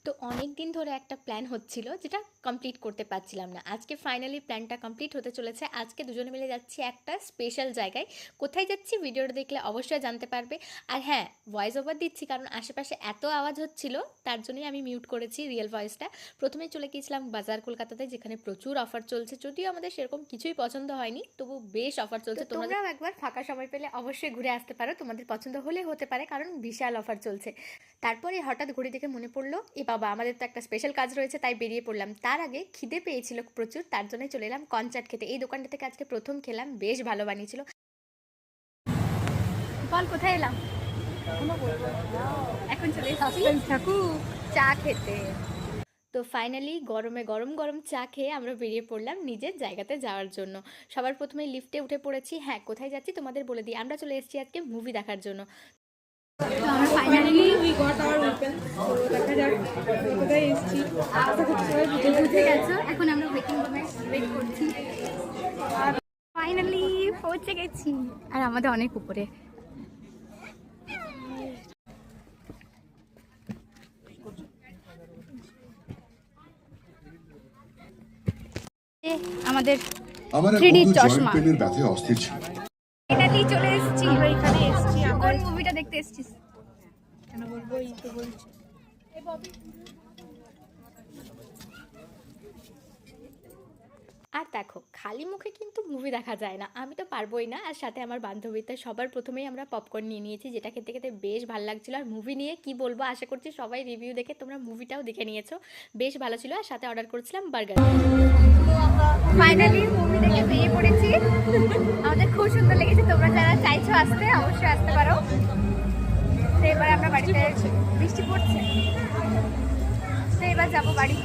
তো অনেক দিন ধরে একটা প্ল্যান হচ্ছিল যেটা কমপ্লিট করতে পারছিলাম না। আজকে ফাইনালি প্ল্যানটা কমপ্লিট হতে চলেছে। আজকে দুজনে মিলে যাচ্ছি একটা স্পেশাল জায়গায়। কোথায় যাচ্ছি ভিডিওটা দেখলে অবশ্যই জানতে পারবে। আর হ্যাঁ, ভয়েস ওভার দিচ্ছি কারণ আশেপাশে এত আওয়াজ হচ্ছিল, তার জন্যই আমি মিউট করেছি রিয়েল ভয়েসটা। প্রথমে চলে গিয়েছিলাম বাজার কলকাতাতে, যেখানে প্রচুর অফার চলছে। যদিও আমাদের সেরকম কিছুই পছন্দ হয়নি, তবু বেশ অফার চলছে। তোমরাও একবার ফাঁকা সময় পেলে অবশ্যই ঘুরে আসতে পারো, তোমাদের পছন্দ হলে হতে পারে, কারণ বিশাল অফার চলছে। তারপরে হঠাৎ ঘড়ি দেখে মনে পড়লো, এ বাবা আমাদের তো একটা স্পেশাল কাজ রয়েছে, তাই বেরিয়ে পড়লাম। তার আগে খিদে পেয়েছিল প্রচুর, তার জন্য চলে এলাম কনচাট খেতে। এই দোকানটা থেকে আজকে প্রথম খেলাম, বেশ ভালো বানিয়েছিল। বল কোথায় এলাম? এখন চলে এসেছি চা খেতে। তো ফাইনালি গরমে গরম গরম চা খেয়ে আমরা বেরিয়ে পড়লাম নিজের জায়গাতে যাওয়ার জন্য। সবার প্রথমে লিফটে উঠে পড়েছি। হ্যাঁ, কোথায় যাচ্ছি তোমাদের বলে দিই, আমরা চলে এসেছি আজকে মুভি দেখার জন্য। তো আমরা ফাইনালি দেখা যাক কোথায় এসেছি, বুঝে গেছো। এখন আমরা ওয়েটিং রুমে ওয়েট করছি। ফাইনালি পৌঁছে গেছি, আর আমাদের অনেক উপরে। আমাদের 3D চশমা ব্যথায় অস্থির ছিল। এটাতেই চলে এসেছি, এখানে এসেছি। কোন মুভিটা দেখতে এসেছিস? কেন বলবো, এই তো বলছি। আর দেখো, খালি মুখে কিন্তু মুভি দেখা যায় না, আমি তো পারবোই না। আর সাথে আমার বান্ধবীতে সবার প্রথমেই আমরা পপকর্ন নিয়ে নিয়েছি, যেটা খেতে খেতে বেশ ভালো লাগছিল। আর মুভি নিয়ে কি বলবো, আশা করছি সবাই রিভিউ দেখে তোমরা মুভিটাও দেখে নিয়েছো, বেশ ভালো ছিল। আর সাথে অর্ডার করেছিলাম বার্গার। ফাইনালি মুভি দেখে বেরিয়ে পড়েছি, আমাদের খুব সুন্দর লেগেছে। তোমরা যারা চাইছো আসতে, অবশ্যই আসতে পারো। তো এবার আমরা বাড়িতে, বৃষ্টি পড়ছে, তো এবার যাবো বাড়ি।